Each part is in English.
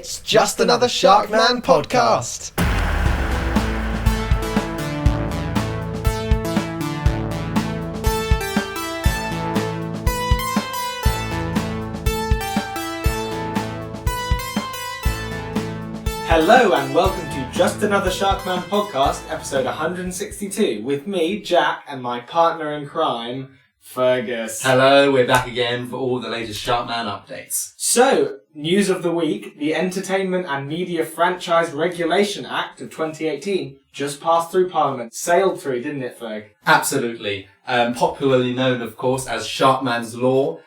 It's just another Sharkman podcast. Hello and welcome to Just Another Sharkman podcast, episode 162, with me, Jack, and my partner in crime, Fergus. Hello, we're back again for all the latest Sharkman updates. So, news of the week, the Entertainment and Media Franchise Regulation Act of 2018 just passed through Parliament. Sailed through, didn't it, Ferg? Absolutely. Popularly known, of course, as Sharkman's Law.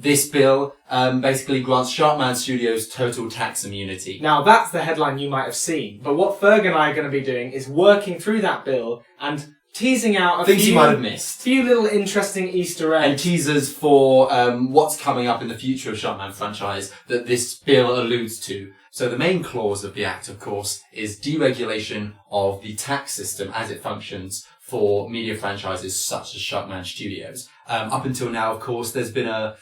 This bill basically grants Sharkman Studios total tax immunity. Now, that's the headline you might have seen, but what Ferg and I are going to be doing is working through that bill and teasing out Things you might have missed. Few little interesting Easter eggs. And teasers for what's coming up in the future of Sharkman franchise that this bill alludes to. So the main clause of the Act, of course, is deregulation of the tax system as it functions for media franchises such as Sharkman Studios. Up until now, of course, there's been a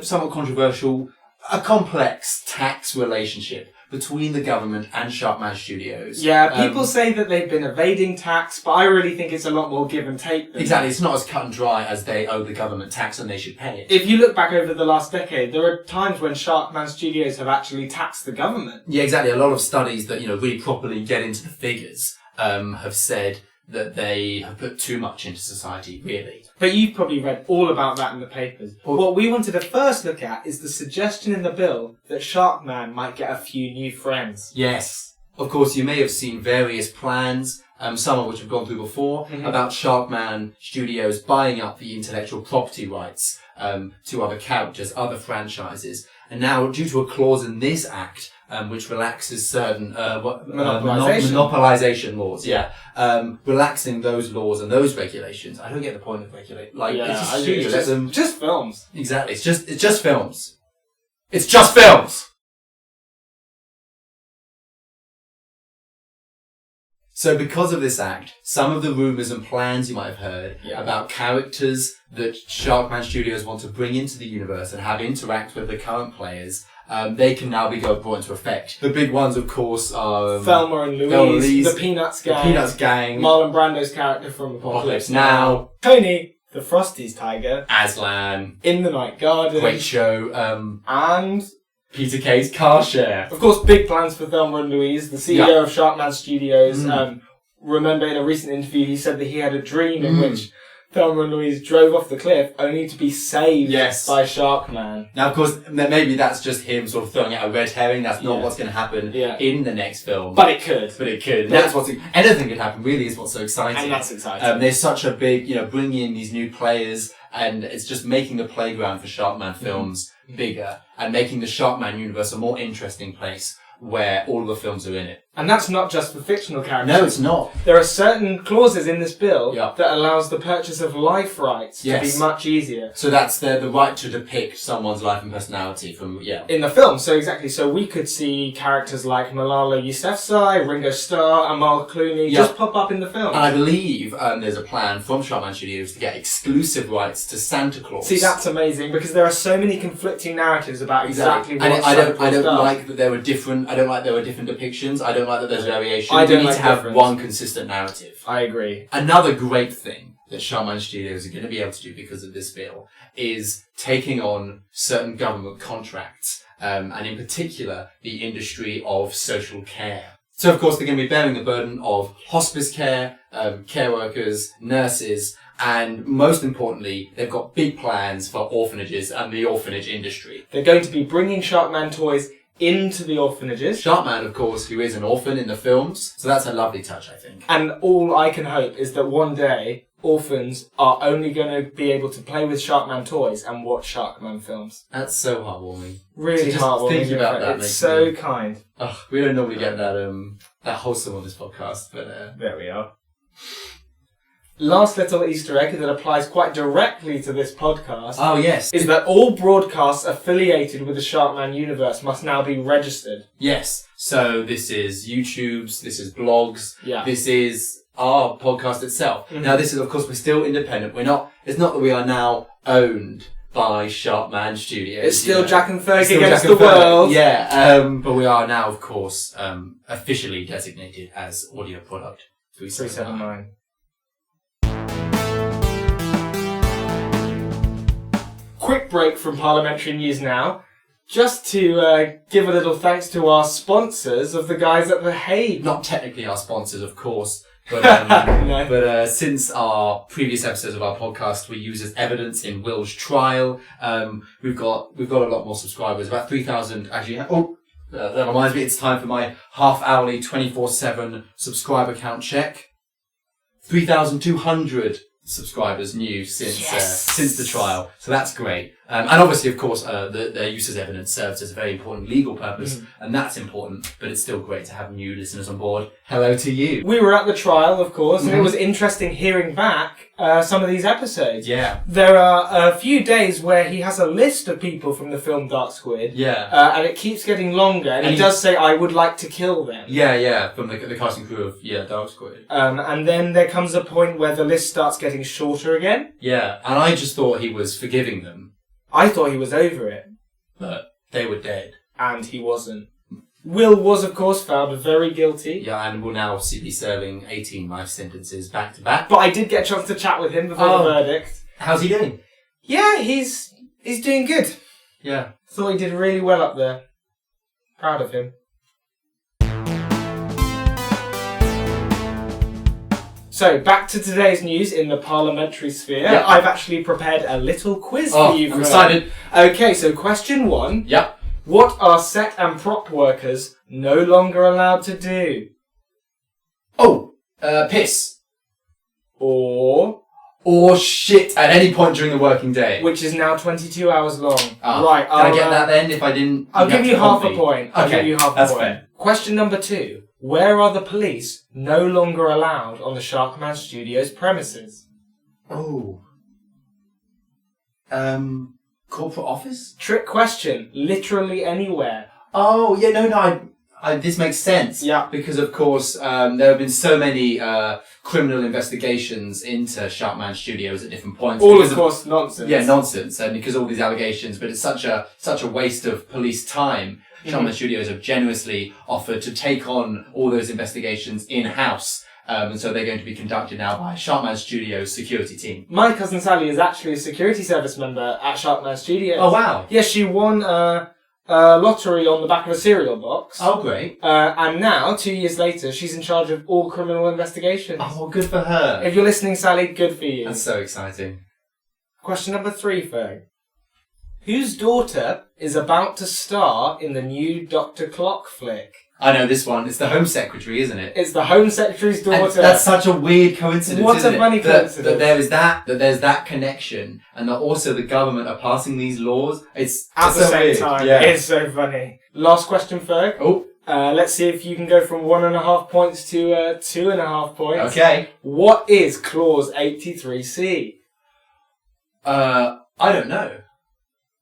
somewhat controversial, a complex tax relationship between the government and Sharkman Studios. Yeah, people say that they've been evading tax, but I really think it's a lot more give and take. Exactly, it's not as cut and dry as they owe the government tax and they should pay it. If you look back over the last decade, there are times when Sharkman Studios have actually taxed the government. Yeah, exactly. A lot of studies that, really properly get into the figures, have said that they have put too much into society, really. But you've probably read all about that in the papers. What we wanted to first look at is the suggestion in the bill that Sharkman might get a few new friends. Yes. Of course, you may have seen various plans, some of which have gone through before, about Sharkman Studios buying up the intellectual property rights to other characters, other franchises. And now, due to a clause in this act, which relaxes certain monopolization laws, relaxing those laws and those regulations. I don't get the point of regulate. It's just films. Exactly. It's just films. It's just films. So because of this act, some of the rumours and plans you might have heard about characters that Sharkman Studios want to bring into the universe and have interact with the current players, they can now be brought into effect. The big ones, of course, are Thelma and Louise, the Peanuts gang, Marlon Brando's character from Apocalypse Now, Tony, the Frosty's tiger, Aslan, In the Night Garden, great show, and Peter Kay's car share. Of course, big plans for Thelma and Louise. The CEO of Sharkman Studios, remember in a recent interview, he said that he had a dream in which Thelma and Louise drove off the cliff only to be saved by Sharkman. Now, of course, maybe that's just him sort of throwing out a red herring. That's not what's going to happen in the next film. But it could. And that's anything could happen, really, is what's so exciting. And that's exciting. There's such a big, bringing in these new players, and it's just making the playground for Sharkman films bigger, and making the Sharkman universe a more interesting place where all the films are in it. And that's not just for fictional characters. No, it's not. There are certain clauses in this bill that allows the purchase of life rights to be much easier. So that's the right to depict someone's life and personality from, in the film. So exactly. So we could see characters like Malala Yousafzai, Ringo Starr, Amal Clooney just pop up in the film. And I believe there's a plan from Sharkman Studios to get exclusive rights to Santa Claus. See, that's amazing because there are so many conflicting narratives about exactly what Santa Claus does. I don't like there were different depictions. I don't like that there's variation. We need to have one consistent narrative. I agree. Another great thing that Sharkman Studios are going to be able to do because of this bill is taking on certain government contracts, and in particular, the industry of social care. So, of course, they're going to be bearing the burden of hospice care, care workers, nurses, and most importantly, they've got big plans for orphanages and the orphanage industry. They're going to be bringing Sharkman toys into the orphanages. Sharkman, of course, who is an orphan in the films, so that's a lovely touch, I think. And all I can hope is that one day, orphans are only going to be able to play with Sharkman toys and watch Sharkman films. That's so heartwarming. Really heartwarming. Thinking about that, it's so kind. Oh, we don't normally get that wholesome on this podcast, but there we are. Last little Easter egg that applies quite directly to this podcast. Oh, yes. Is that all broadcasts affiliated with the Sharkman universe must now be registered. Yes. So this is YouTube's, this is blogs, this is our podcast itself. Now, this is, of course, we're still independent. It's not that we are now owned by Sharkman Studios. It's still Jack and Ferg Still against Jack and the Ferg. world. Yeah, but we are now, of course, officially designated as Audio Product 379. Quick break from parliamentary news now. Just to give a little thanks to our sponsors of the guys at The Hague. Not technically our sponsors, of course, but No. but since our previous episodes of our podcast were used as evidence in Will's trial, we've got a lot more subscribers, about 3,000 actually. That reminds me, it's time for my half-hourly 24/7 subscriber count check. 3,200 subscribers new since the trial, so that's great. And obviously, of course, their use as evidence serves as a very important legal purpose, and that's important. But it's still great to have new listeners on board. Hello to you. We were at the trial, of course, and it was interesting hearing back some of these episodes. Yeah. There are a few days where he has a list of people from the film Dark Squid. Yeah. And it keeps getting longer, and he does say, "I would like to kill them." Yeah, from the cast and crew of Dark Squid. And then there comes a point where the list starts getting shorter again. Yeah, and I just thought he was forgiving them, I thought he was over it, but they were dead. and he wasn't. Will was, of course, found very guilty. Yeah, and will now be serving 18 life sentences back to back. But I did get a chance to chat with him before the verdict. How's he doing? Yeah, he's doing good. Yeah. Thought he did really well up there. Proud of him. So, back to today's news in the parliamentary sphere. Yeah. I've actually prepared a little quiz for you. I'm excited. Okay, so question 1. Yep. What are set and prop workers no longer allowed to do? Piss. Or Shit at any point during the working day. which is now 22 hours long. Ah, Right, Can I get that then if I didn't? I'll give you half a point. point. I'll Okay, give you half a that's point. fair. Question number 2. Where are the police no longer allowed on the Sharkman Studios premises? Corporate office? Trick question. Literally anywhere. Oh, yeah, no, this makes sense. Yeah. Because, of course, there have been so many criminal investigations into Sharkman Studios at different points. All, because of course, nonsense. Yeah, nonsense. And because of all these allegations, but it's such a waste of police time. Sharkman Studios have generously offered to take on all those investigations in-house. And so they're going to be conducted now by Sharkman Studios security team. My cousin Sally is actually a security service member at Sharkman Studios. Oh, wow. Yeah, she won a lottery on the back of a cereal box. Oh, great. And now, 2 years later, she's in charge of all criminal investigations. Oh, well, good for her. If you're listening, Sally, good for you. That's so exciting. Question number 3, Ferg. Whose daughter is about to star in the new Dr. Clock flick? I know this one. It's the Home Secretary, isn't it? It's the Home Secretary's daughter. And that's such a weird coincidence, What isn't a it? funny coincidence. That there's that connection, and that also the government are passing these laws. It's At the so same weird. time. Yeah. It's so funny. Last question, Ferg. Oh, Let's see if you can go from 1.5 points to 2.5 points. okay. What is Clause 83C? I don't know.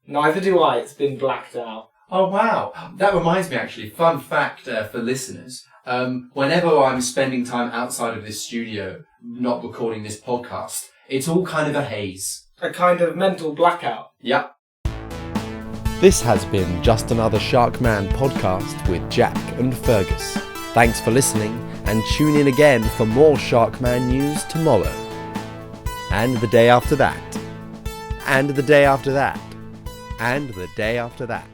Neither do I. It's been blacked out. Oh, wow. That reminds me, actually, fun fact for listeners. Whenever I'm spending time outside of this studio, not recording this podcast, it's all kind of a haze. A kind of mental blackout. Yep. This has been Just Another Sharkman podcast with Jack and Fergus. Thanks for listening, and tune in again for more Sharkman news tomorrow. And the day after that. And the day after that. And the day after that.